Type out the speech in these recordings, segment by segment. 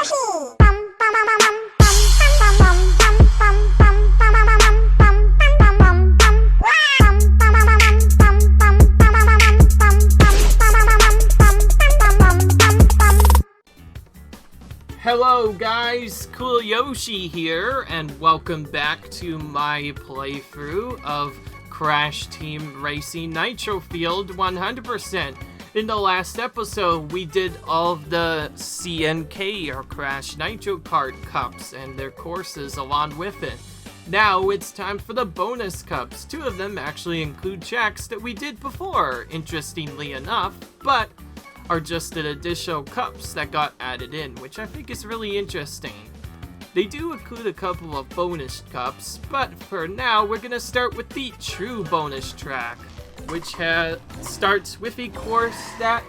Hello guys, Cool Yoshi here, and welcome back to my playthrough of Crash Team Racing Nitro Field 100%. In the last episode, we did all of the CNK, or Crash Nitro Kart Cups, and their courses along with it. Now it's time for the bonus cups. Two of them actually include tracks that we did before, interestingly enough, but are just an additional cups that got added in, which I think is really interesting. They do include a couple of bonus cups, but for now we're gonna start with the true bonus track, which starts with a course that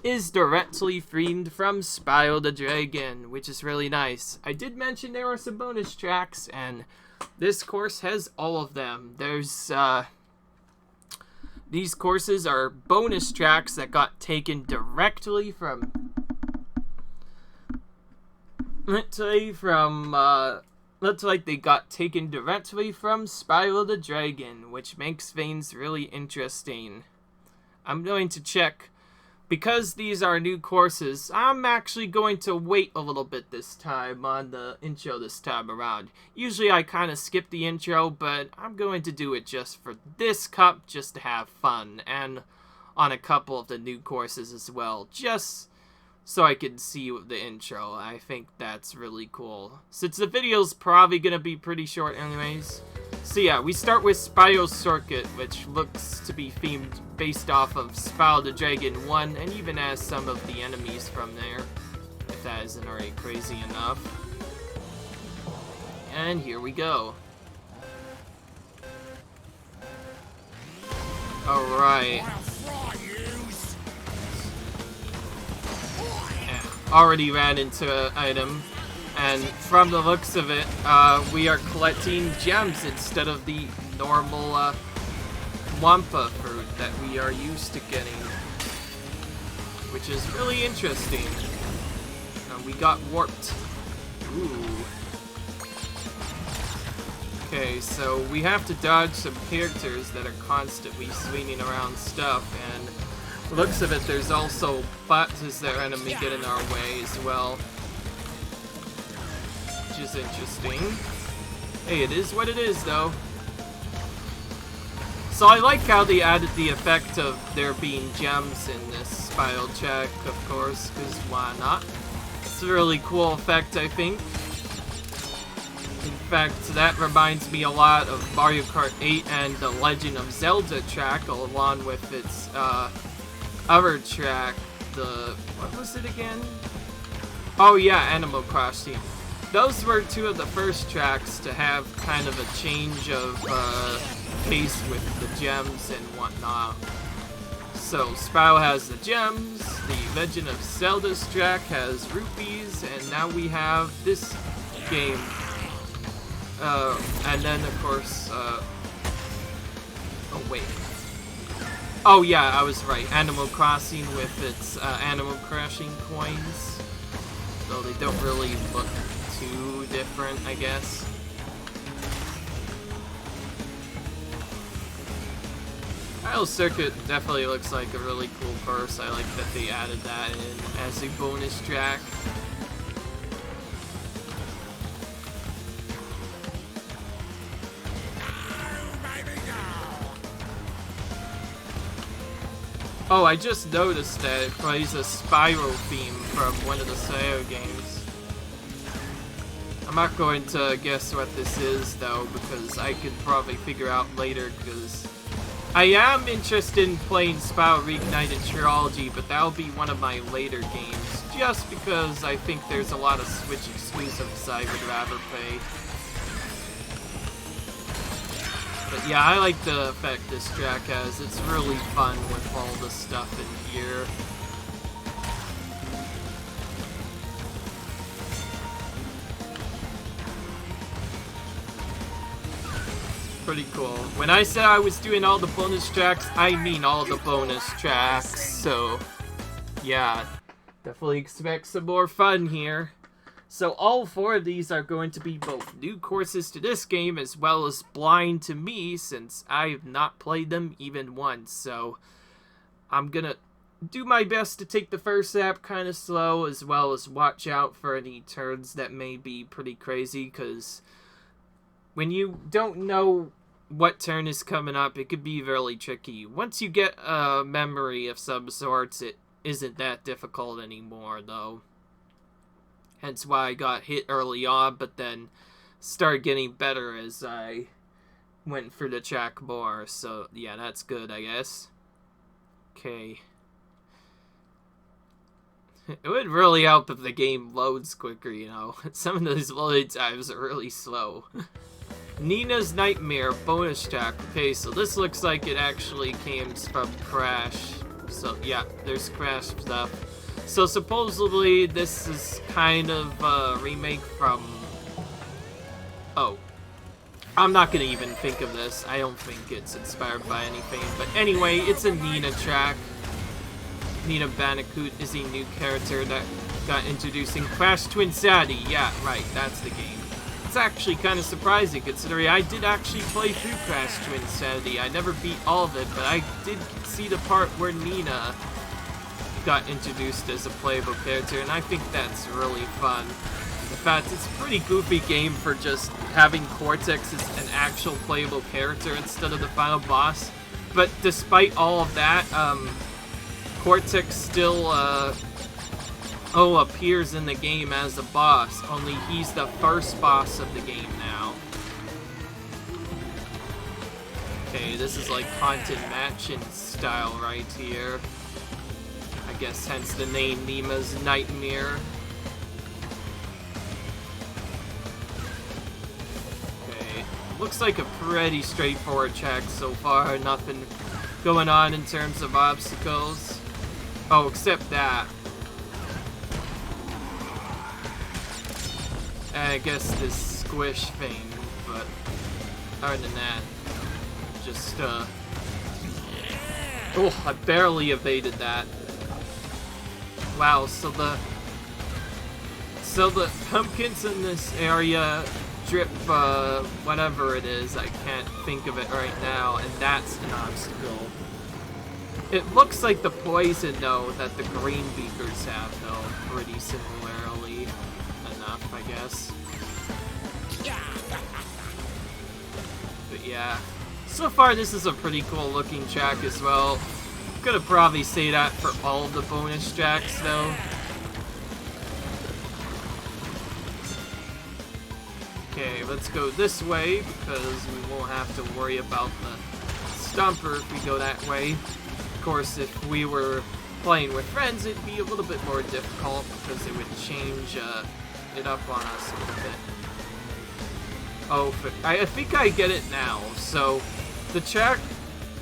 is directly themed from Spyro the Dragon, which is really nice. I did mention there are some bonus tracks, and this course has all of them. These courses are bonus tracks that got taken directly from looks like they got taken directly from Spyro the Dragon, which makes things really interesting. I'm going to check. Because these are new courses, I'm actually going to wait a little bit this time on the intro this time around. Usually I kind of skip the intro, but I'm going to do it just for this cup, just to have fun, and on a couple of the new courses as well, just so I can see the intro. I think that's really cool, since the video's probably going to be pretty short anyways. So yeah, we start with Spyro Circuit, which looks to be themed based off of Spyro the Dragon 1, and even has some of the enemies from there, if that isn't already crazy enough. And here we go. Alright. Already ran into an item. And from the looks of it, we are collecting gems instead of the normal Wampa fruit that we are used to getting, which is really interesting. We got warped. Ooh. Okay, so we have to dodge some characters that are constantly swinging around stuff, and the looks of it, there's also bots as their enemy get in our way as well, which is interesting. Hey, it is what it is, though. So I like how they added the effect of there being gems in this Spyro track, of course, because why not? It's a really cool effect, I think. In fact, that reminds me a lot of Mario Kart 8 and the Legend of Zelda track, along with its other track, what was it again? Oh yeah, Animal Crossing. Those were two of the first tracks to have kind of a change of pace with the gems and whatnot. So Spyro has the gems, the Legend of Zelda's track has rupees, and now we have this game. And then of course, oh wait. Oh yeah, I was right. Animal Crossing with its Animal Crossing coins. Though they don't really look too different, I guess. Spyro Circuit definitely looks like a really cool course. I like that they added that in as a bonus track. Oh, I just noticed that it plays a Spyro theme from one of the Spyro games. I'm not going to guess what this is, though, because I could probably figure out later, because I am interested in playing Spyro Reignited Trilogy, but that'll be one of my later games, just because I think there's a lot of Switch exclusives I would rather play. But yeah, I like the effect this track has. It's really fun with all the stuff in here. Pretty cool. When I said I was doing all the bonus tracks, I mean all the bonus tracks. So, yeah, definitely expect some more fun here. So all 4 of these are going to be both new courses to this game as well as blind to me since I've not played them even once. So I'm gonna do my best to take the first lap kind of slow as well as watch out for any turns that may be pretty crazy, because when you don't know what turn is coming up, it could be really tricky. Once you get a memory of some sorts, it isn't that difficult anymore, though. Hence why I got hit early on, but then started getting better as I went through the track more. So, yeah, that's good, I guess. Okay. It would really help if the game loads quicker, you know. Some of those load times are really slow. Nina's Nightmare bonus track. Okay, so this looks like it actually came from Crash. So, yeah, there's Crash stuff. So, supposedly, this is kind of a remake from... Oh. I'm not gonna even think of this. I don't think it's inspired by anything. But anyway, it's a Nina track. Nina Bandicoot is a new character that got introduced in Crash Twinsanity. Yeah, right, that's the game. It's actually kind of surprising considering I did actually play through Crash Twinsanity. I never beat all of it, but I did see the part where Nina got introduced as a playable character, and I think that's really fun. In fact, it's a pretty goofy game for just having Cortex as an actual playable character instead of the final boss. But despite all of that, Cortex still appears in the game as a boss, only he's the first boss of the game now. Okay, this is like Haunted Mansion style right here. I guess hence the name Nina's Nightmare. Okay, looks like a pretty straightforward track so far, nothing going on in terms of obstacles. Oh, except that. I guess this squish thing, but other than that, just, oh, I barely evaded that. Wow, so the pumpkins in this area drip, whatever it is, I can't think of it right now, and that's an obstacle. It looks like the poison, though, that the green beakers have, though, pretty similarly enough, I guess. But yeah, so far this is a pretty cool looking track as well. Gonna probably say that for all of the bonus tracks, though. Okay, let's go this way, because we won't have to worry about the stomper if we go that way. Of course, if we were playing with friends, it'd be a little bit more difficult, because it would change it up on us a little bit. Oh, but I think I get it now. So, the track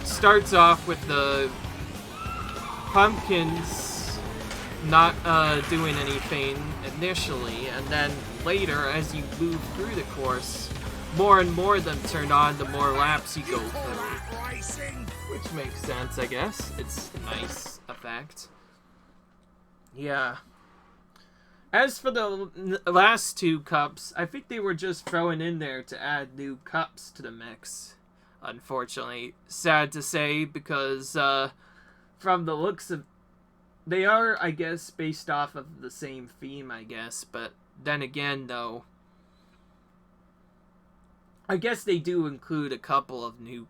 starts off with the pumpkins not doing anything initially, and then later, as you move through the course, more and more of them turn on the more laps you go through. Which makes sense, I guess. It's a nice effect. Yeah. As for the last 2 cups, I think they were just throwing in there to add new cups to the mix. Unfortunately. Sad to say, because from the looks of... They are, I guess, based off of the same theme, I guess. But then again, though, I guess they do include a couple of new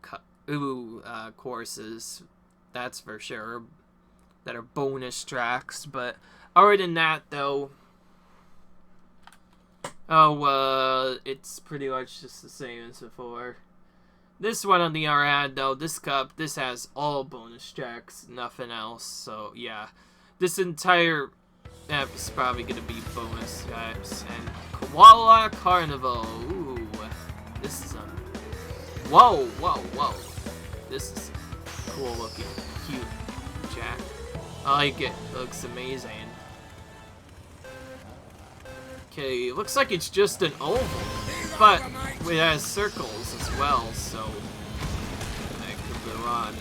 courses. That's for sure. That are bonus tracks. But other than that, though... Oh, it's pretty much just the same as before. This one, on the other hand, though, this cup, this has all bonus tracks, nothing else. So, yeah. This entire app is probably going to be bonus tracks. And Koala Carnival. Ooh. This is a... Whoa, whoa, whoa. This is cool looking, cute track. I like it. It looks amazing. Okay, looks like it's just an oval, but it has circles as well, so that could go on.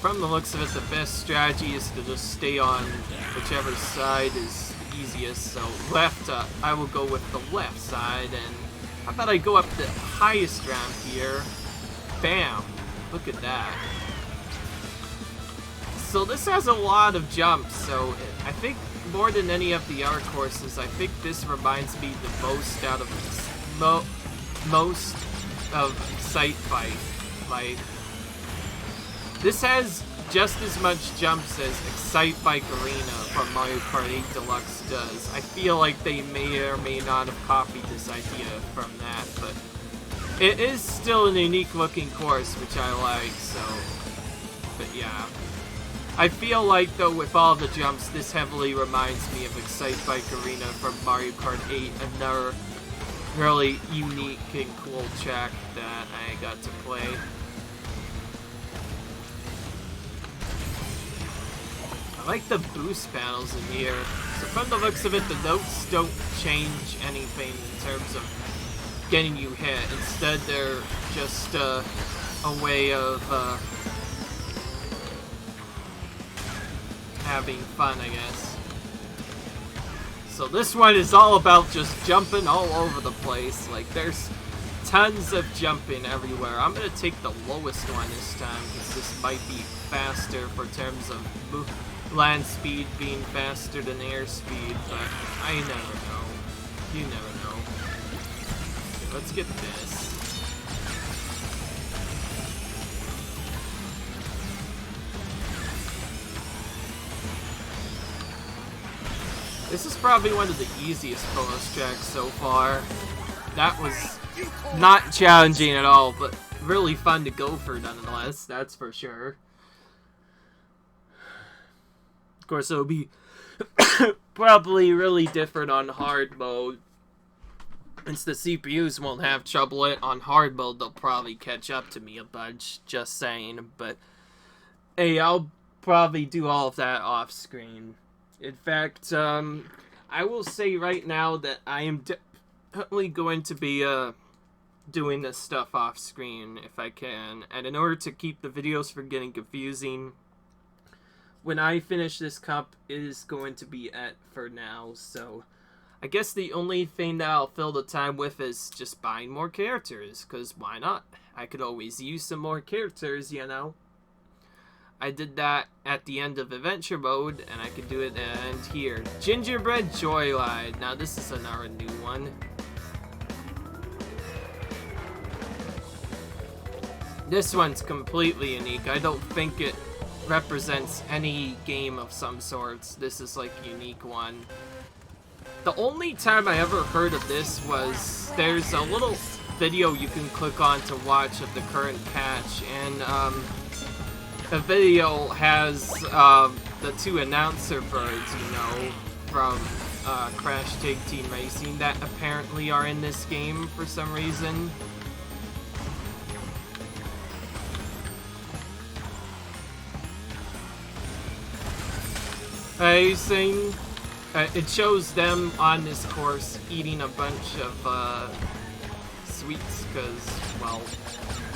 From the looks of it, the best strategy is to just stay on whichever side is the easiest, so left, I will go with the left side, and how about I go up the highest ramp here? Bam! Look at that. So this has a lot of jumps, so I think more than any of the other courses, I think this reminds me the most out of most of Sight Fight. Like, this has just as much jumps as Excite Bike Arena from Mario Kart 8 Deluxe does. I feel like they may or may not have copied this idea from that, but it is still an unique looking course, which I like, so, but yeah. I feel like, though, with all the jumps, this heavily reminds me of Excite Bike Arena from Mario Kart 8, another really unique and cool track that I got to play. I like the boost panels in here. So from the looks of it, the notes don't change anything in terms of getting you hit. Instead, they're just a way of having fun, I guess. So this one is all about just jumping all over the place. Like, there's tons of jumping everywhere. I'm gonna take the lowest one this time, because this might be faster for terms of land speed being faster than air speed, but I never know. You never know. Okay, let's get this. This is probably one of the easiest bonus tracks so far. That was not challenging at all, but really fun to go for nonetheless, that's for sure. Of course, it'll be probably really different on hard mode. Since the CPUs won't have trouble on hard mode, they'll probably catch up to me a bunch, just saying. But, hey, I'll probably do all of that off screen. In fact, I will say right now that I am definitely going to be doing this stuff off screen if I can. And in order to keep the videos from getting confusing, when I finish this cup, it is going to be at for now, so I guess the only thing that I'll fill the time with is just buying more characters, because why not? I could always use some more characters, you know? I did that at the end of Adventure Mode, and I could do it at the end here. Gingerbread Joyride. Now this is another new one. This one's completely unique. I don't think it represents any game of some sorts. This is like a unique one. The only time I ever heard of this was there's a little video you can click on to watch of the current patch, and the video has the two announcer birds, you know, from Crash Tag Team Racing that apparently are in this game for some reason. It shows them on this course eating a bunch of sweets, because, well,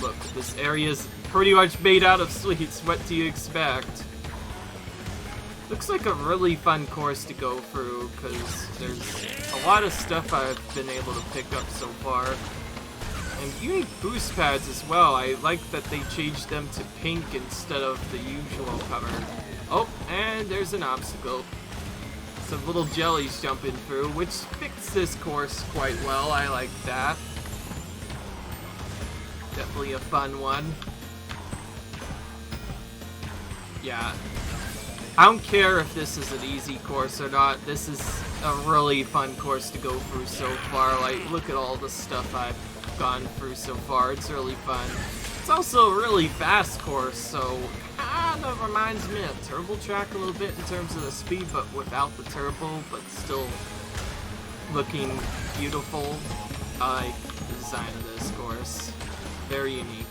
look, this area is pretty much made out of sweets. What do you expect? Looks like a really fun course to go through, because there's a lot of stuff I've been able to pick up so far. And unique boost pads as well. I like that they changed them to pink instead of the usual color. Oh, and there's an obstacle. Some little jellies jumping through, which fits this course quite well. I like that. Definitely a fun one. Yeah. I don't care if this is an easy course or not. This is a really fun course to go through so far. Like, look at all the stuff I've gone through so far. It's really fun. It's also a really fast course, so kind of reminds me of Turbo Track a little bit in terms of the speed, but without the turbo, but still looking beautiful. I like the design of this course. Very unique.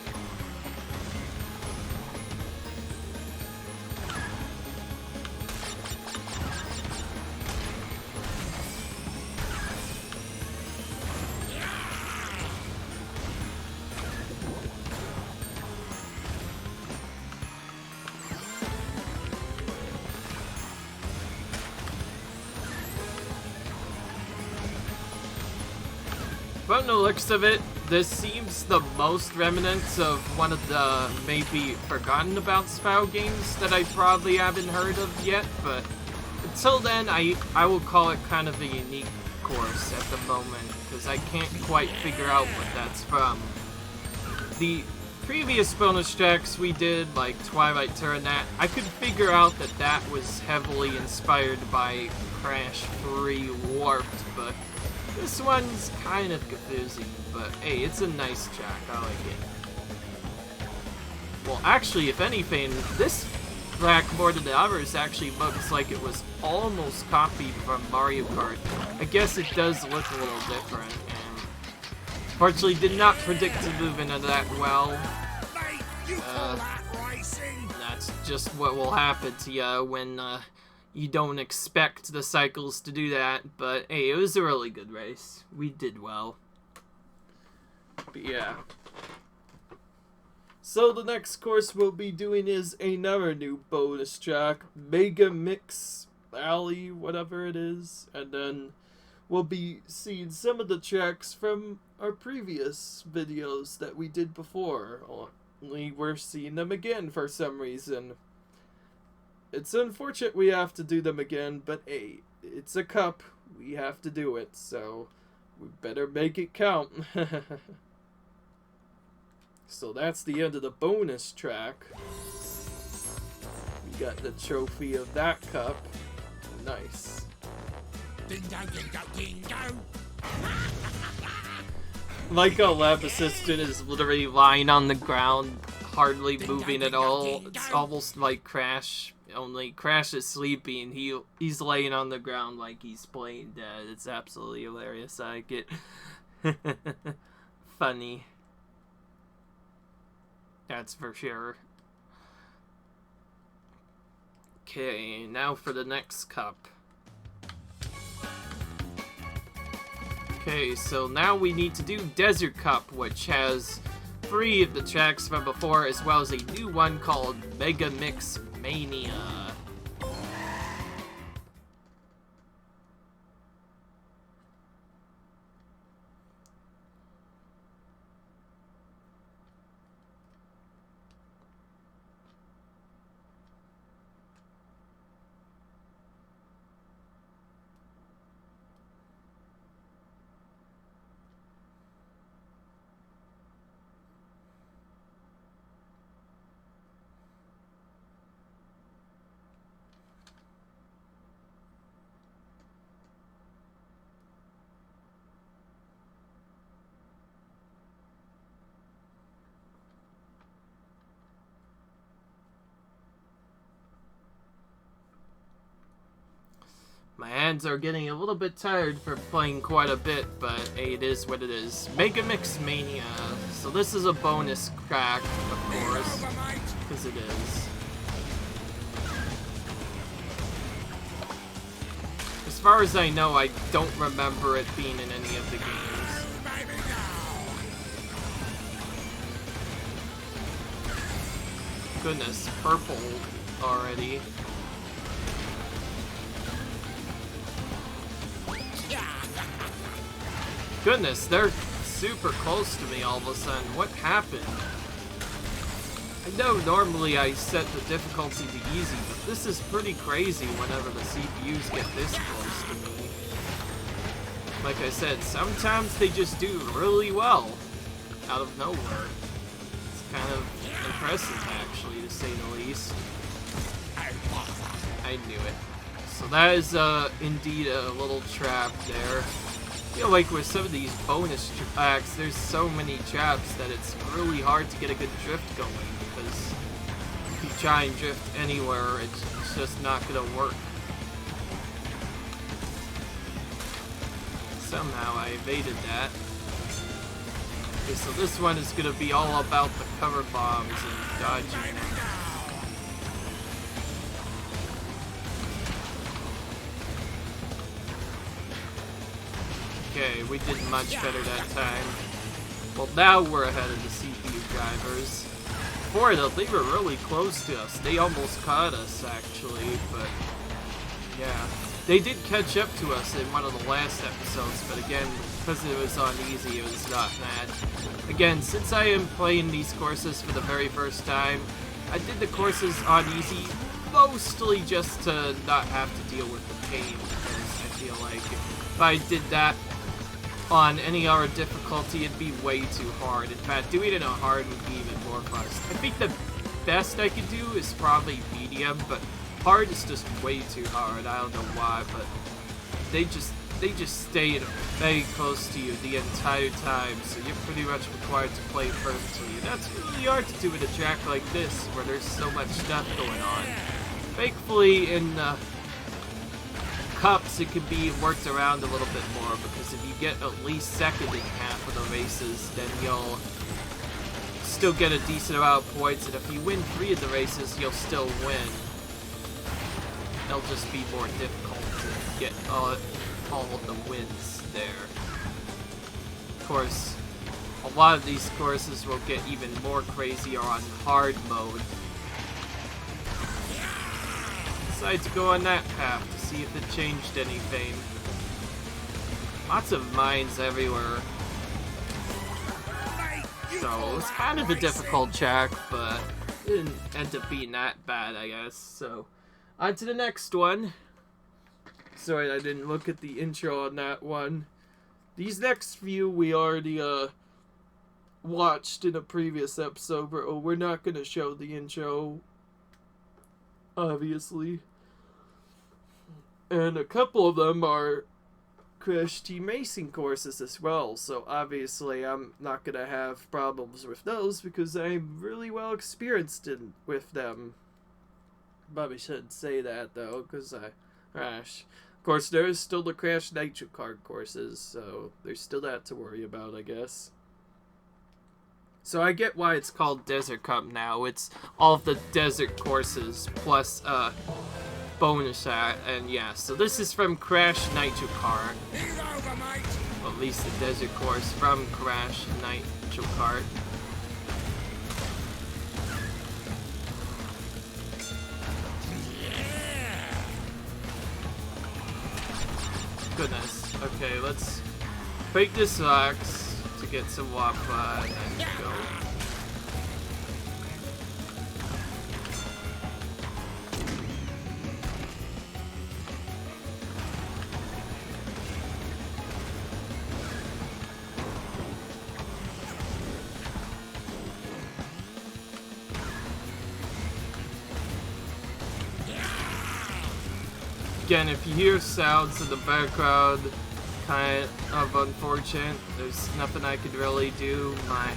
From the looks of it, this seems the most remnants of one of the maybe forgotten about Spao games that I probably haven't heard of yet, but until then, I will call it kind of a unique course at the moment, because I can't quite figure out what that's from. The previous bonus tracks we did, like Twilight Tour and that, I could figure out that that was heavily inspired by Crash 3 Warped, but this one's kind of confusing, but hey, it's a nice track, I like it. Well, actually, if anything, this track more than the others actually looks like it was almost copied from Mario Kart. I guess it does look a little different, and fortunately did not predict to move into that well. That's just what will happen to you when you don't expect the cycles to do that, but hey, it was a really good race. We did well. But yeah. So the next course we'll be doing is another new bonus track, Mega Mix Alley, whatever it is, and then we'll be seeing some of the tracks from our previous videos that we did before, only we're seeing them again for some reason. It's unfortunate we have to do them again, but hey, it's a cup, we have to do it, so we better make it count. So that's the end of the bonus track. We got the trophy of that cup. Nice. Dingo, dingo, dingo. Like how Lab Assistant is literally lying on the ground, hardly moving at all. It's almost like Crash, only Crash is sleeping. He's laying on the ground like he's playing dead. It's absolutely hilarious. I like it. Funny. That's for sure. Okay, now for the next cup. Okay, so now we need to do Desert Cup, which has 3 of the tracks from before, as well as a new one called Mega Mix Mania. My hands are getting a little bit tired for playing quite a bit, but hey, it is what it is. Mega Mix Mania. So this is a bonus track, of course, because it is. As far as I know, I don't remember it being in any of the games. Goodness, purple already. Goodness, they're super close to me all of a sudden. What happened? I know normally I set the difficulty to easy, but this is pretty crazy whenever the CPUs get this close to me. Like I said, sometimes they just do really well out of nowhere. It's kind of impressive, actually, to say the least. I knew it. So that is indeed a little trap there. I feel like with some of these bonus tracks, there's so many traps that it's really hard to get a good drift going, because if you try and drift anywhere, it's just not gonna work. Somehow I evaded that. Okay, so this one is gonna be all about the cover bombs and dodging. Okay, we did much better that time. Well, now we're ahead of the CPU drivers. Before that, they were really close to us. They almost caught us, actually, but yeah. They did catch up to us in one of the last episodes, but again, because it was on easy, it was not bad. Again, since I am playing these courses for the very first time, I did the courses on easy mostly just to not have to deal with the pain, because I feel like if I did that on any other difficulty, it'd be way too hard. In fact, doing it on hard would be even more fun. I think the best I could do is probably medium, but hard is just way too hard. I don't know why, but they just stay very close to you the entire time, so you're pretty much required to play perfectly. And that's really hard to do in a track like this, where there's so much stuff going on. Thankfully, in cups, it can be worked around a little bit more, because if you get at least second in half of the races, then you'll still get a decent amount of points, and if you win 3 of the races, you'll still win. It'll just be more difficult to get all of the wins there. Of course, a lot of these courses will get even more crazier on hard mode. Decided to go on that path to see if it changed anything. Lots of mines everywhere. So it was kind of a difficult track, but it didn't end up being that bad, I guess. So on to the next one. Sorry, I didn't look at the intro on that one. These next few we already watched in a previous episode, but we're not going to show the intro, obviously. And a couple of them are Crash Team Racing courses as well, so obviously I'm not going to have problems with those because I'm really well experienced with them. Probably shouldn't say that though, because I crash. Of course, there is still the Crash Nitro Kart courses, so there's still that to worry about, I guess. So I get why it's called Desert Cup now. It's all of the desert courses plus bonus that, and yeah. So this is from Crash Nitro Kart. Well, at least the desert course from Crash Nitro Kart. Goodness. Okay, let's break this box to get some Wappa and then go. Again, if you hear sounds in the background, kind of unfortunate. There's nothing I could really do. My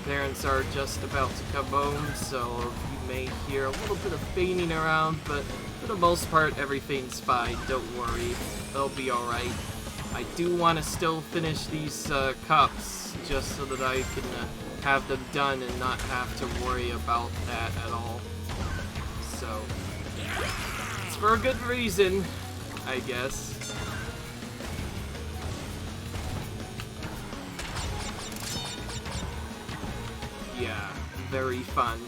parents are just about to come home, so you may hear a little bit of fainting around, but for the most part, everything's fine. Don't worry. It'll be alright. I do want to still finish these cups, just so that I can have them done and not have to worry about that at all. So for a good reason, I guess. Yeah, very fun.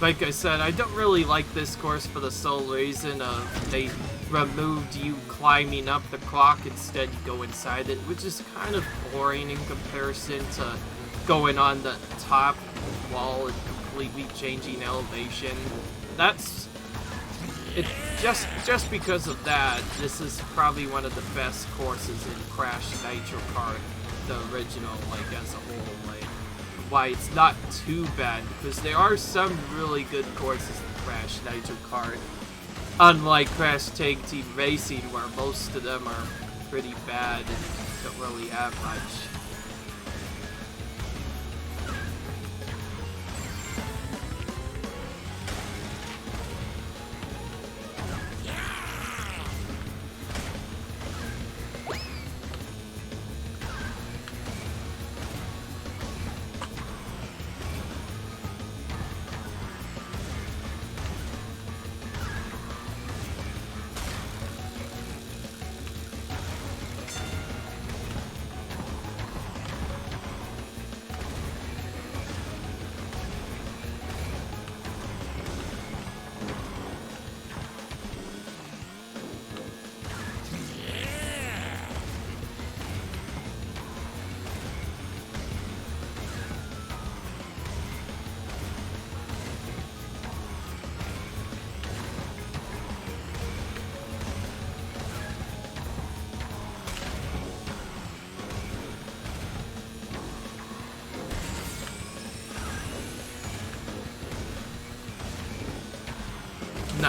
Like I said, I don't really like this course for the sole reason of they removed you climbing up the clock, instead you go inside it, which is kind of boring in comparison to going on the top wall and completely changing elevation. That's it. Just because of that, this is probably one of the best courses in Crash Nitro Kart, the original, like, as a whole. Like, why it's not too bad, because there are some really good courses in Crash Nitro Kart, unlike Crash Tag Team Racing, where most of them are pretty bad and don't really have much.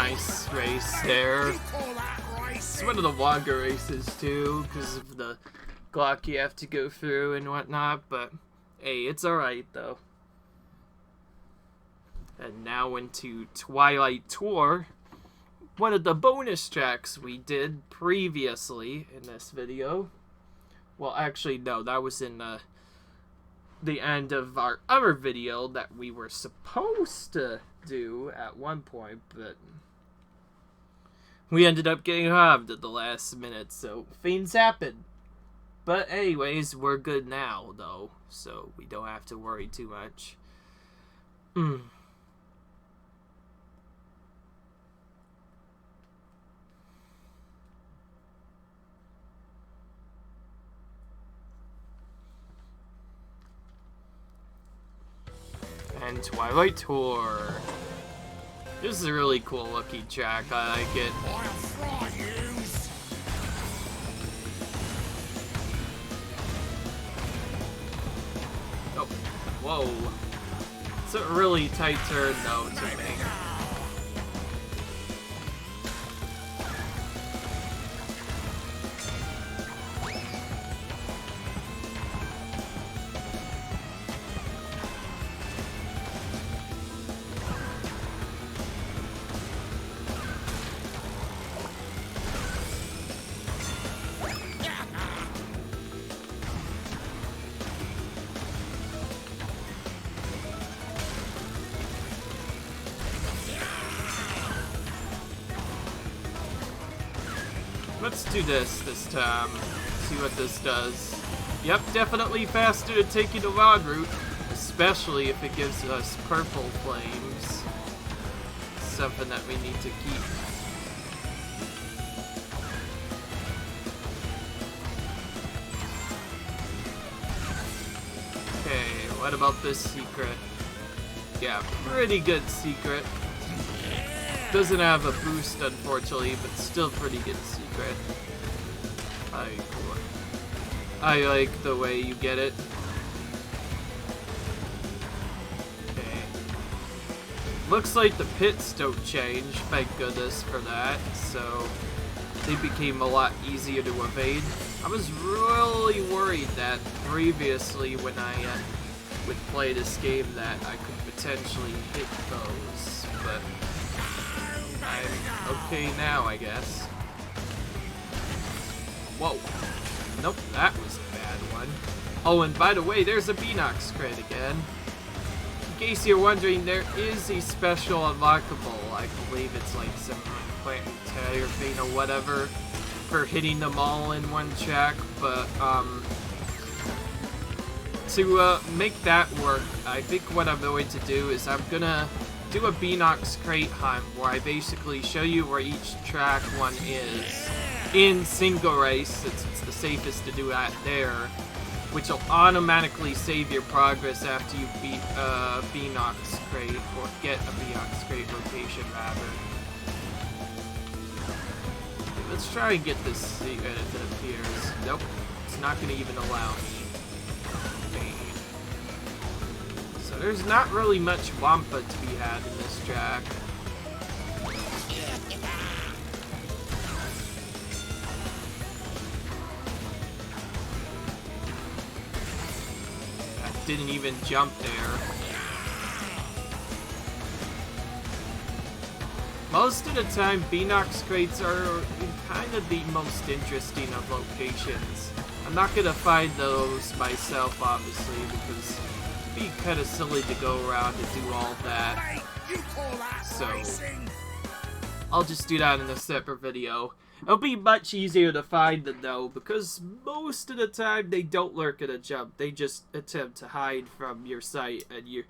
nice race there. You call that It's racing? one of the longer races too, because of the clock you have to go through and whatnot, but hey, it's alright though. And now into Twilight Tour, one of the bonus tracks we did previously in this video. Well, actually, no, that was in the end of our other video that we were supposed to do at one point, but we ended up getting robbed at the last minute, so things happen. But anyways, we're good now, though, so we don't have to worry too much. And Twilight Tour. This is a really cool looking track. I like it. I'll fry yous. Oh, whoa. It's a really tight turn, though, to make. Let's do this time. See what this does. Yep, definitely faster to taking the log route, especially if it gives us purple flames. Something that we need to keep. Okay, what about this secret? Yeah, pretty good secret. Doesn't have a boost, unfortunately, but still pretty good secret. I like the way you get it. Okay. Looks like the pits don't change, thank goodness for that, so they became a lot easier to evade. I was really worried that previously when I would play this game that I could potentially hit those, but I'm okay now, I guess. Whoa. Nope, that was a bad one. Oh, and by the way, there's a Beanox crit again. In case you're wondering, there is a special unlockable. I believe it's like some planetary thing or whatever for hitting them all in one track, but to make that work, I think what I'm going to do is I'm gonna do a Beanox crate hunt where I basically show you where each track one is in single race, since it's the safest to do that there, which will automatically save your progress after you beat a Beanox crate, or get a Beanox crate location rather. Okay, let's try and get this secret if it appears. Nope, it's not going to even allow me. So there's not really much Wampa to be had in this track. Didn't even jump there. Most of the time, Beanox crates are in kind of the most interesting of locations. I'm not gonna find those myself, obviously, because it'd be kind of silly to go around and do all that. Hey, you call that So, racing? I'll just do that in a separate video. It'll be much easier to find them, though, because most of the time they don't lurk at a jump. They just attempt to hide from your sight, and your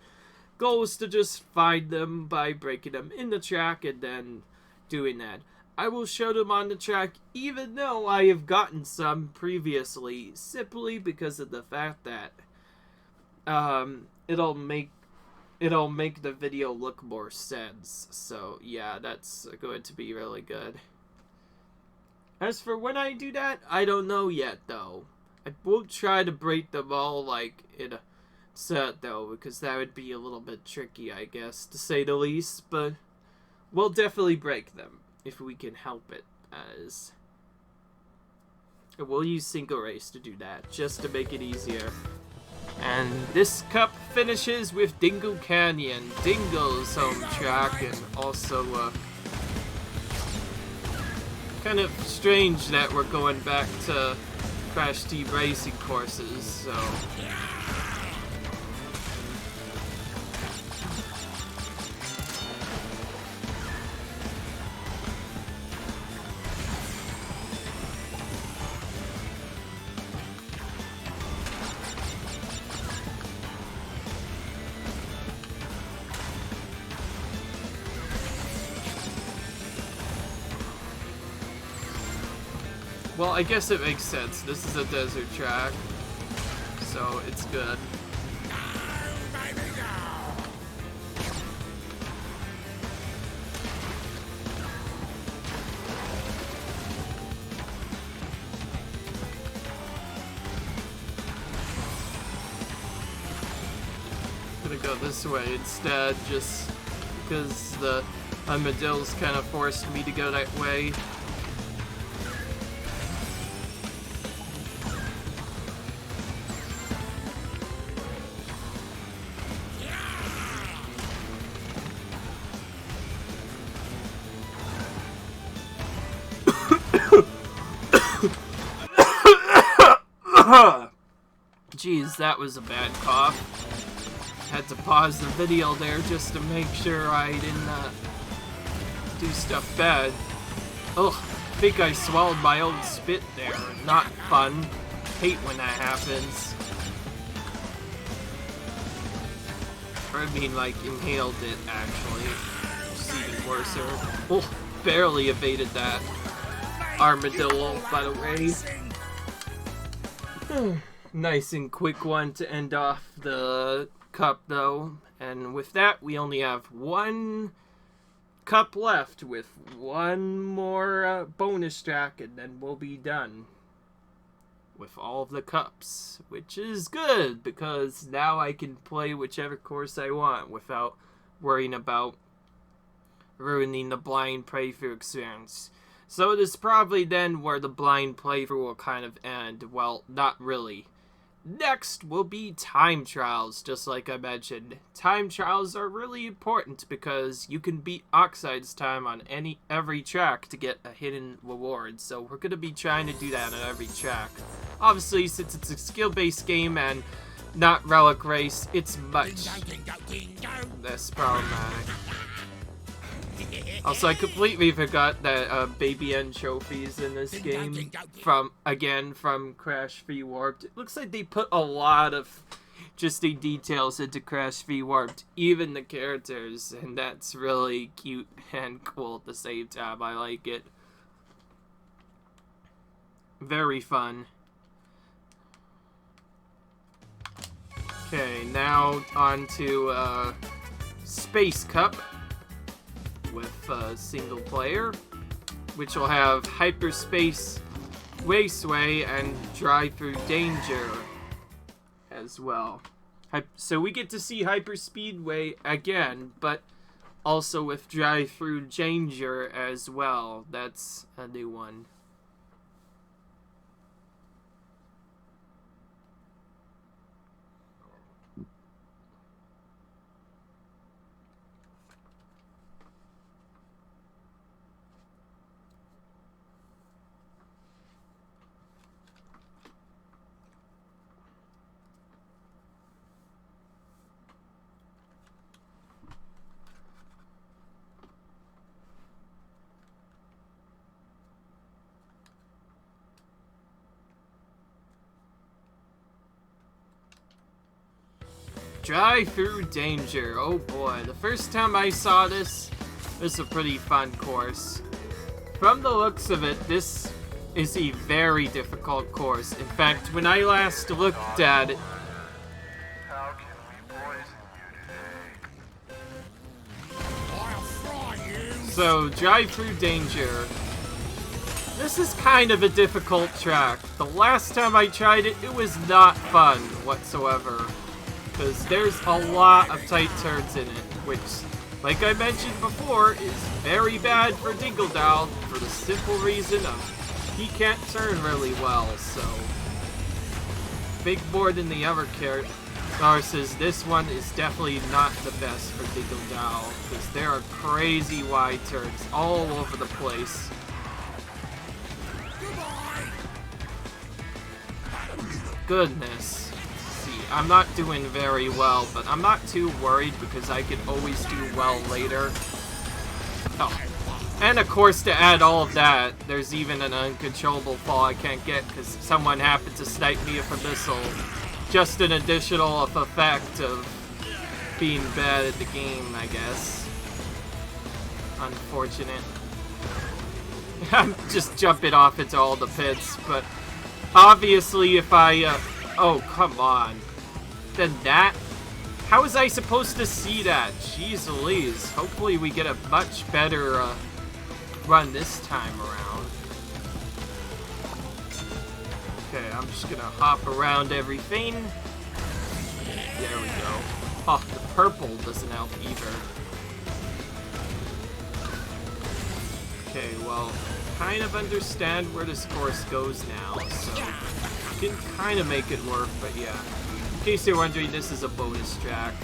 goal is to just find them by breaking them in the track and then doing that. I will show them on the track, even though I have gotten some previously, simply because of the fact that it'll make the video look more sense. So yeah, that's going to be really good. As for when I do that, I don't know yet, though. I won't try to break them all, like, in a set, though, because that would be a little bit tricky, I guess, to say the least, but We'll definitely break them if we can help it, as we'll use single race to do that, just to make it easier. And this cup finishes with Dingo Canyon, Dingo's home track, and also kind of strange that we're going back to Crash Team Racing courses, so... Well, I guess it makes sense. This is a desert track, so it's good. Gonna go this way instead, just because the armadillos kind of forced me to go that way. Jeez, that was a bad cough. Had to pause the video there just to make sure I didn't do stuff bad. Ugh, I think I swallowed my own spit there. Not fun. Hate when that happens. Or I mean, like, inhaled it, actually. Just even worse. Oh, barely evaded that armadillo, by the way. Nice and quick one to end off the cup, though. And with that, we only have one cup left with one more bonus track, and then we'll be done with all of the cups, which is good because now I can play whichever course I want without worrying about ruining the blind playthrough experience. So it is probably then where the blind playthrough will kind of end. Well, not really. Next will be time trials, just like I mentioned. Time trials are really important because you can beat Oxide's time on every track to get a hidden reward. So we're going to be trying to do that on every track. Obviously, since it's a skill-based game and not Relic Race, it's much less problematic. Also, I completely forgot that Baby N trophies in this game from Crash V Warped. It looks like they put a lot of interesting details into Crash V Warped, even the characters, and that's really cute and cool at the same time. I like it. Very fun. Okay, now on to Space Cup with single player, which will have Hyperspace Raceway and Drive Through Danger as well. So we get to see Hyperspeedway again, but also with Drive Through Danger as well. That's a new one. Drive Through Danger. Oh boy, the first time I saw this was a pretty fun course. From the looks of it, this is a very difficult course. In fact, when I last looked at it... How can we poison you today? So, Drive Through Danger. This is kind of a difficult track. The last time I tried it, it was not fun whatsoever. Because there's a lot of tight turns in it, which like I mentioned before, is very bad for Dingodile for the simple reason of he can't turn really well, so big more than the other horses. This one is definitely not the best for Dingodile because there are crazy wide turns all over the place. Goodness. See, I'm not doing very well, but I'm not too worried because I can always do well later. Oh. And of course, to add all of that, there's even an uncontrollable fall I can't get because someone happened to snipe me with a missile. Just an additional effect of being bad at the game, I guess. Unfortunate. I'm just jumping off into all the pits, but obviously if I, oh, come on. Then that? How was I supposed to see that? Jeez Louise. Hopefully we get a much better, run this time around. Okay, I'm just gonna hop around everything. There we go. Oh, the purple doesn't help either. Okay, well, kind of understand where this course goes now, so I can kind of make it work, but yeah. In case you're wondering, this is a bonus track.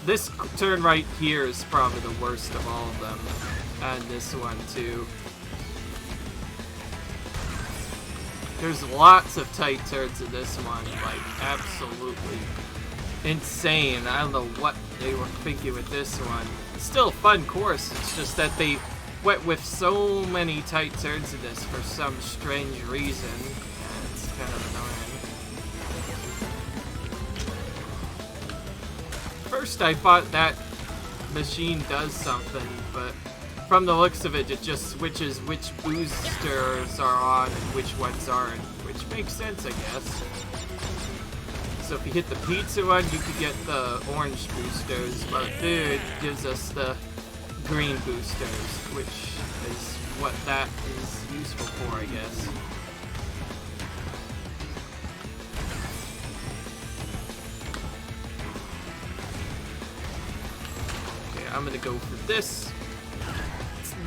This turn right here is probably the worst of all of them. And this one too. There's lots of tight turns in this one, like absolutely insane. I don't know what they were thinking with this one. It's still a fun course, it's just that they went with so many tight turns in this for some strange reason. And it's kind of annoying. First I thought that machine does something, but from the looks of it, it just switches which boosters are on and which ones aren't, which makes sense, I guess. So if you hit the pizza one, you could get the orange boosters, but food gives us the green boosters, which is what that is useful for, I guess. Okay, I'm gonna go for this.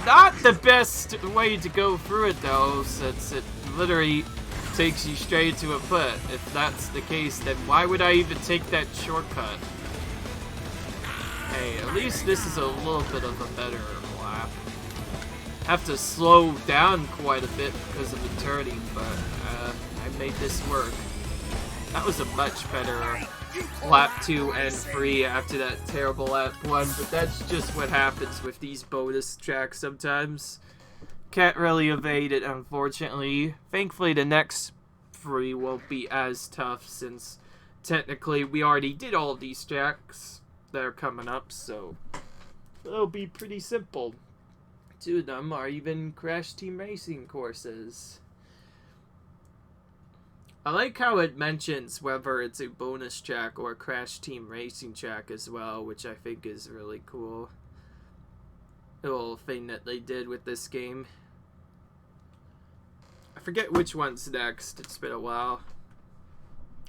Not the best way to go through it though, since it literally takes you straight to a pit. If that's the case, then why would I even take that shortcut? Hey, at least this is a little bit of a better lap. Have to slow down quite a bit because of the turning, but I made this work. That was a much better lap 2 and 3 after that terrible lap 1, but that's just what happens with these bonus tracks sometimes. Can't really evade it, unfortunately. Thankfully, the next 3 won't be as tough, since technically we already did all of these tracks that are coming up, so it'll be pretty simple. 2 of them are even Crash Team Racing courses. I like how it mentions whether it's a bonus track or a Crash Team Racing track as well, which I think is really cool. A little thing that they did with this game. I forget which one's next, it's been a while.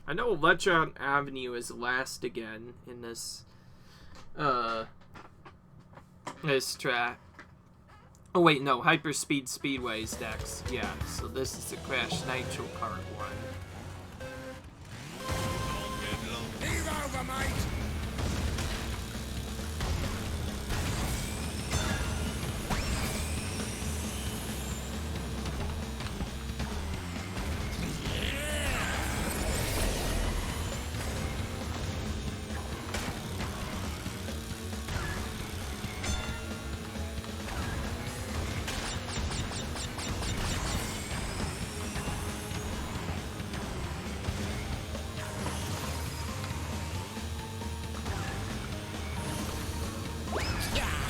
I know Electron Avenue is last again in this, this track. Oh wait, no, Hyperspeed Speedway is next, yeah, so this is the Crash Nitro Kart one. Heave over, mate!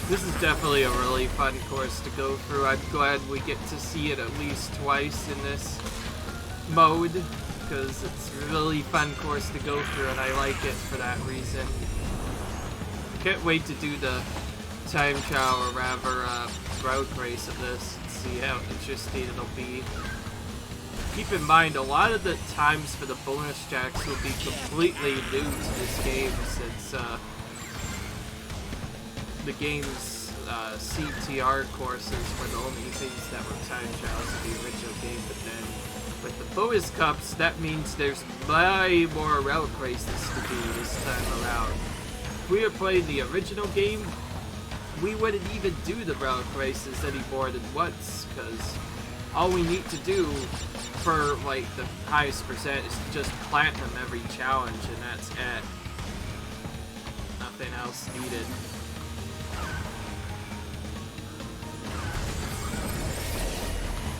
This is definitely a really fun course to go through. I'm glad we get to see it at least twice in this mode, because it's a really fun course to go through, and I like it for that reason. Can't wait to do the time trial, or rather, road race of this, and see how interesting it'll be. keep in mind, a lot of the times for the bonus tracks will be completely new to this game, since the game's CTR courses were the only things that were time trials in the original game. But then with the bonus cups, that means there's way more relic races to do this time around. If we had played the original game, we wouldn't even do the relic races any more than once, because all we need to do for like the highest percent is just platinum every challenge, and that's it. Nothing else needed.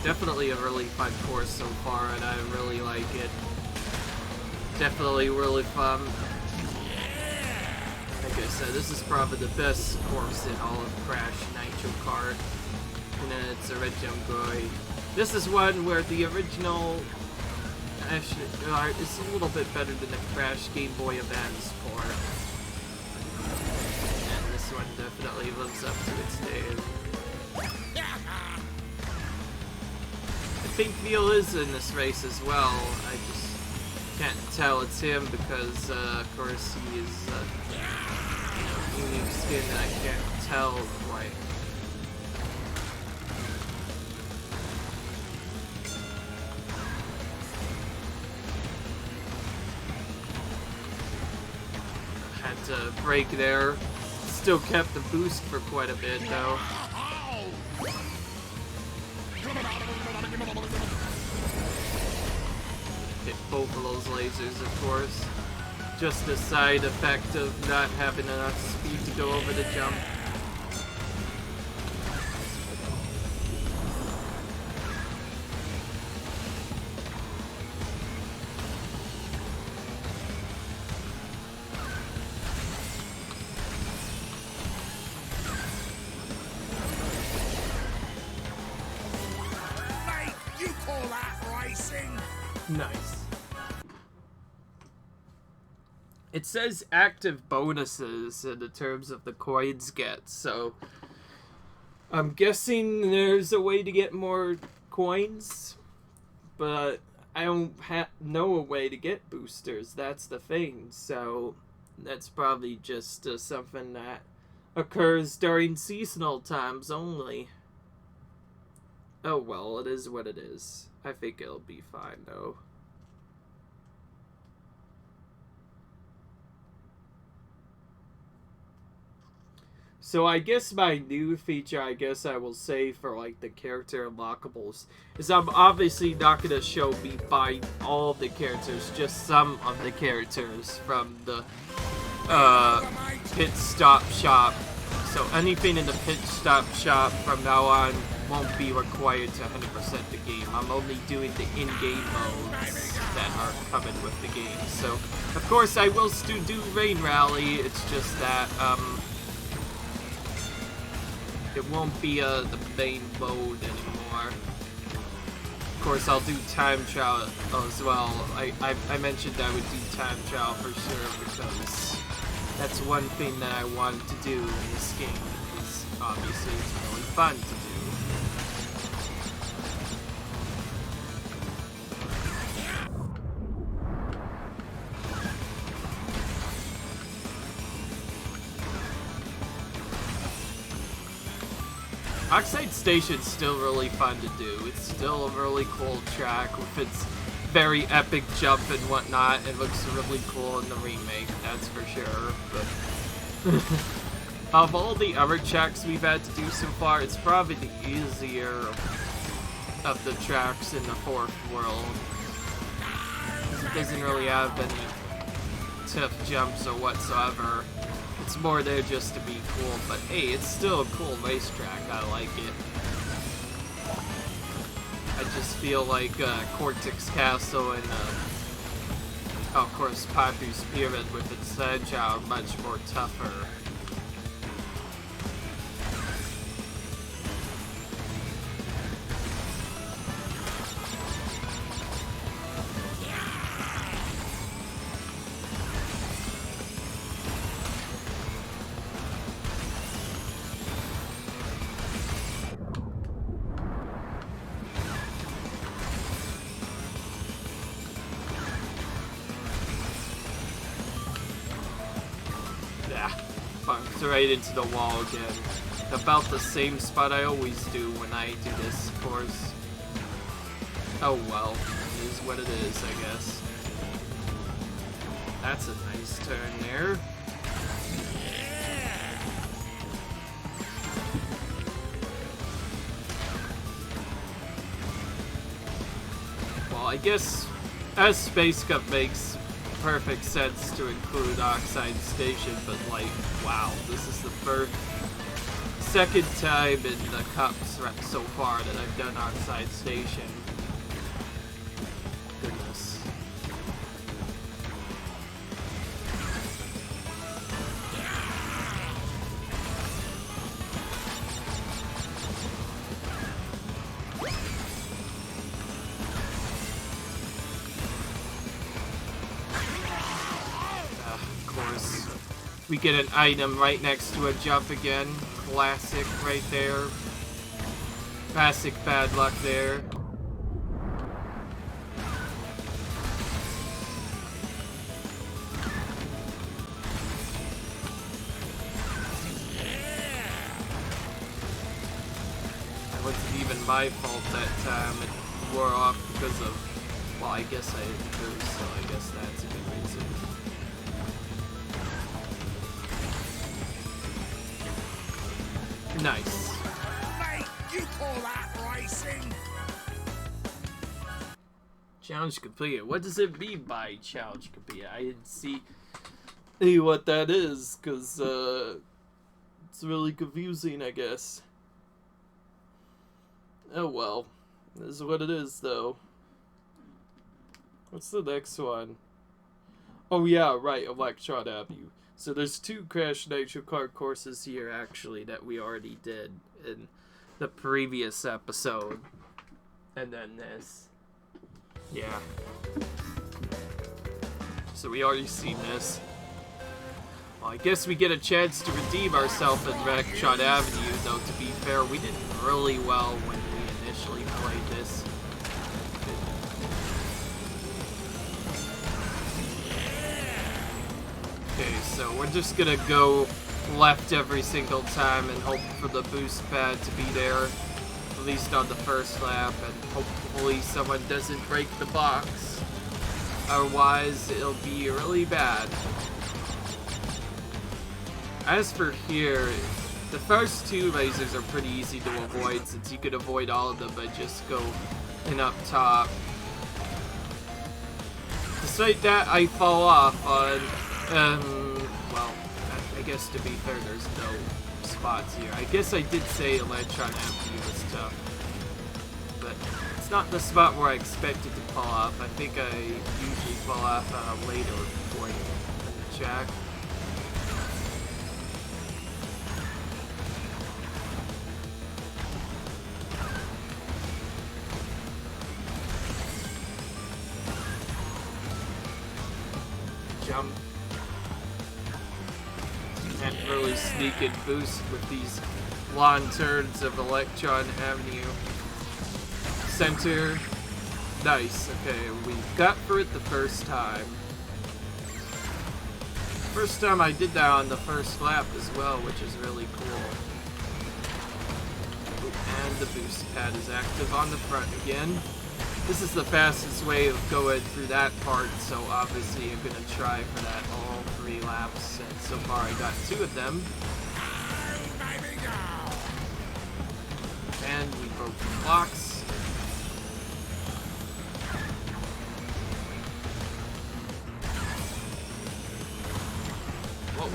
Definitely a really fun course so far, and I really like it. Definitely really fun. Like I said, this is probably the best course in all of Crash Nitro Kart in its original glory. This is one where the original actually is a little bit better than the Crash Game Boy Advance port. And this one definitely lives up to its name. I think Neil is in this race as well. I just can't tell it's him because, of course, he is unique skin that I can't tell quite. Had to brake there. Still kept the boost for quite a bit though. Hit both of those lasers, of course. Just a side effect of not having enough speed to go over the jump. Mate, you call that racing? Nice. It says active bonuses in the terms of the coins get, so I'm guessing there's a way to get more coins, but I don't know a way to get boosters. That's the thing, so that's probably just something that occurs during seasonal times only. Oh well, it is what it is. I think it'll be fine though. So I guess my new feature, I guess I will say for like the character unlockables, is I'm obviously not going to show me buying all of the characters, just some of the characters from the pit stop shop. So anything in the pit stop shop from now on won't be required to 100% the game. I'm only doing the in-game modes that are coming with the game. So of course I will still do Rain Rally, it's just that it won't be the main mode anymore. Of course, I'll do time trial as well. I mentioned I would do time trial for sure because that's one thing that I wanted to do in this game. Because obviously it's really fun to do. Oxide Station's still really fun to do. It's still a really cool track with its very epic jump and whatnot. It looks really cool in the remake, that's for sure. But of all the other tracks we've had to do so far, it's probably the easier of the tracks in the fourth world. It doesn't really have any tough jumps or whatsoever. It's more there just to be cool, but hey, it's still a cool racetrack. I like it. I just feel like Cortex Castle and, of course, Papu's Pyramid with its sedge are much more tougher. right into the wall again. About the same spot I always do when I do this course. Oh well, it is what it is, I guess. That's a nice turn there. Well, I guess as Space Cup makes perfect sense to include Oxide Station, but like, wow, this is the second time in the cups so far that I've done Oxide Station. Goodness. Of course, we get an item right next to a jump again. Classic right there. Classic bad luck there. That wasn't even my fault that time. It wore off because of, well, I guess I didn't boost, so I guess that's a good reason. Nice. Mate, you call that racing? Challenge completed. What does it mean by challenge completed? I didn't see what that is, because it's really confusing, I guess. Oh well. This is what it is, though. What's the next one? Oh yeah, right, Electron Avenue. So there's 2 Crash Nitro Kart courses here, actually, that we already did in the previous episode. And then this. Yeah. So we already seen this. Well, I guess we get a chance to redeem ourselves in Electron Avenue, though to be fair, we did really well when we initially played this. Okay, so we're just gonna go left every single time and hope for the boost pad to be there, at least on the first lap, and hopefully someone doesn't break the box. Otherwise, it'll be really bad. As for here, the first 2 lasers are pretty easy to avoid, since you could avoid all of them by just going up top. Despite that, I fall off on well, I guess to be fair, there's no spots here. I guess I did say Electron Avenue was tough, but it's not the spot where I expected to fall off. I think I usually fall off at a later point in the track. Jump. Can't really sneak and boost with these long turns of Electron Avenue. Center. Nice. Okay, we got for it the first time. First time I did that on the first lap as well, which is really cool. And the boost pad is active on the front again. This is the fastest way of going through that part, so obviously I'm going to try for that all 3 laps, and so far I got 2 of them. And we broke the blocks. Whoa.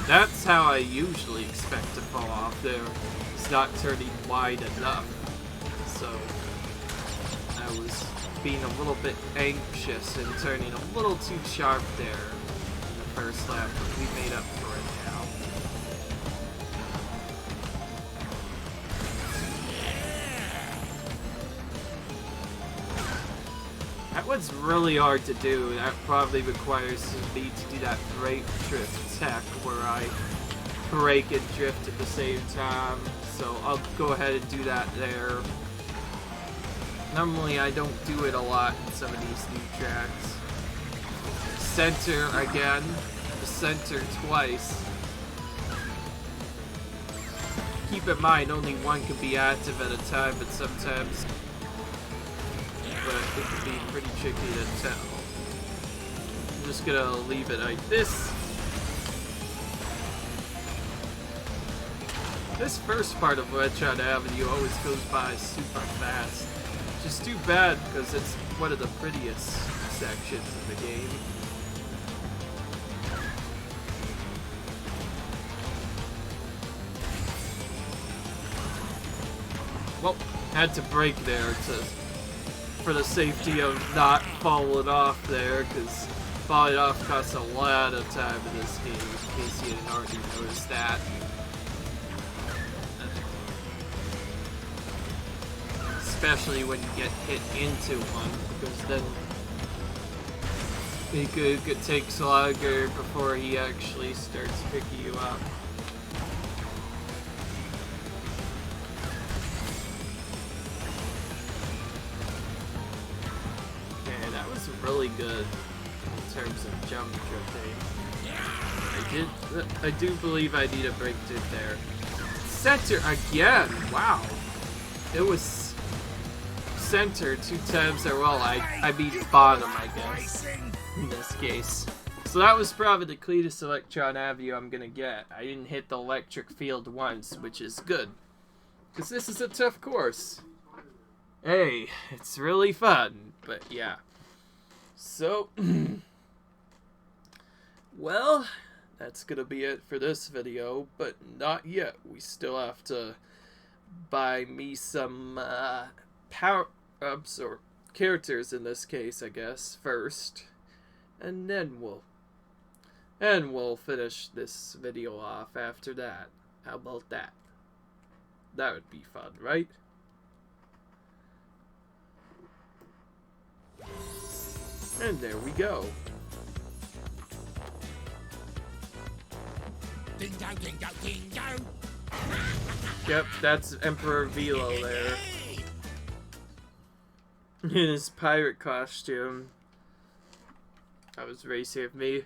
That's how I usually expect to fall off there. It's not turning wide enough, so I was being a little bit anxious and turning a little too sharp there in the first lap, but we made up for it now. That was really hard to do. That probably requires me to do that brake drift tech where I brake and drift at the same time, so I'll go ahead and do that there. Normally I don't do it a lot in some of these new tracks. Center again. The center twice. keep in mind only one can be active at a time, but sometimes it can be pretty tricky to tell. I'm just gonna leave it like this. This first part of Electron Avenue always goes by super fast. Just too bad because it's one of the prettiest sections of the game. Well, had to brake there for the safety of not falling off there, because falling off costs a lot of time in this game, in case you didn't already notice that. Especially when you get hit into one, because then it takes longer before he actually starts picking you up. Okay, that was really good in terms of jump drifting. I do believe I need a breakthrough there. Center again! Wow! It was center 2 times in a row. I mean bottom, I guess, in this case. So that was probably the cleanest Electron Avenue I'm gonna get. I didn't hit the electric field once, which is good, because this is a tough course. Hey, it's really fun, but yeah. So, well, that's gonna be it for this video, but not yet. We still have to buy me some power-ups, or characters in this case, I guess, first, and then we'll finish this video off after that. How about that? That would be fun, right? And there we go. Dingo, dingo, dingo. Yep, that's Emperor Velo there. In his pirate costume. That was racing with me.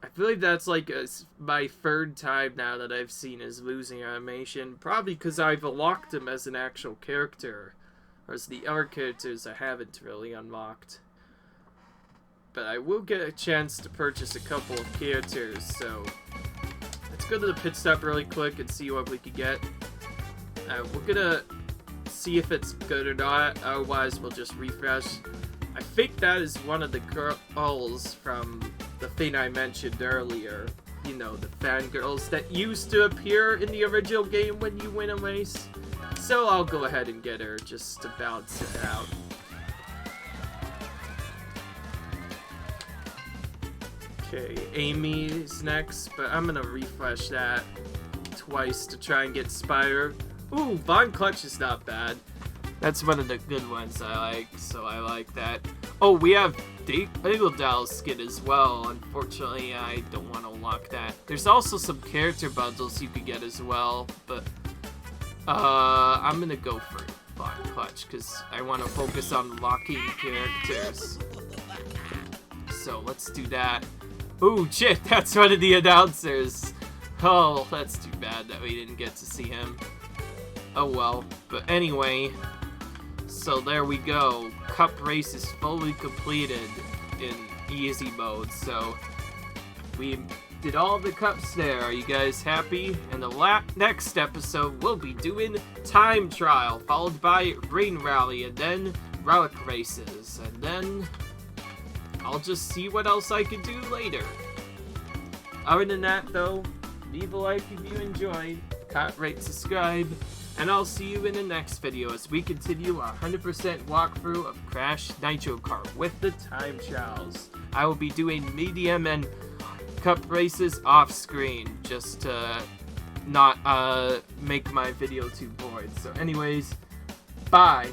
I believe that's like my 3rd time now that I've seen his losing animation. Probably because I've unlocked him as an actual character. Whereas the other characters I haven't really unlocked. But I will get a chance to purchase a couple of characters, so let's go to the pit stop really quick and see what we can get. We're gonna see if it's good or not, otherwise we'll just refresh. I think that is one of the girls from the thing I mentioned earlier. You know, the fangirls that used to appear in the original game when you win a race. So I'll go ahead and get her just to balance it out. Okay, Amy is next, but I'm gonna refresh that twice to try and get Spider. Ooh, Bond Clutch is not bad. That's one of the good ones I like, so I like that. Oh, we have Dingodile skin as well. Unfortunately, I don't want to unlock that. There's also some character bundles you could get as well, but I'm gonna go for Bond Clutch because I want to focus on unlocking characters. So let's do that. Ooh, shit, that's one of the announcers. Oh, that's too bad that we didn't get to see him. Oh well, but anyway, so there we go. Cup race is fully completed in easy mode, so we did all the cups there. Are you guys happy? And the next episode, we'll be doing time trial, followed by rain rally, and then relic races, and then I'll just see what else I can do later. Other than that, though, leave a like if you enjoyed, comment, rate, subscribe, and I'll see you in the next video as we continue our 100% walkthrough of Crash Nitro Kart with the time trials. I will be doing medium and cup races off screen just to not make my video too boring. So anyways, bye!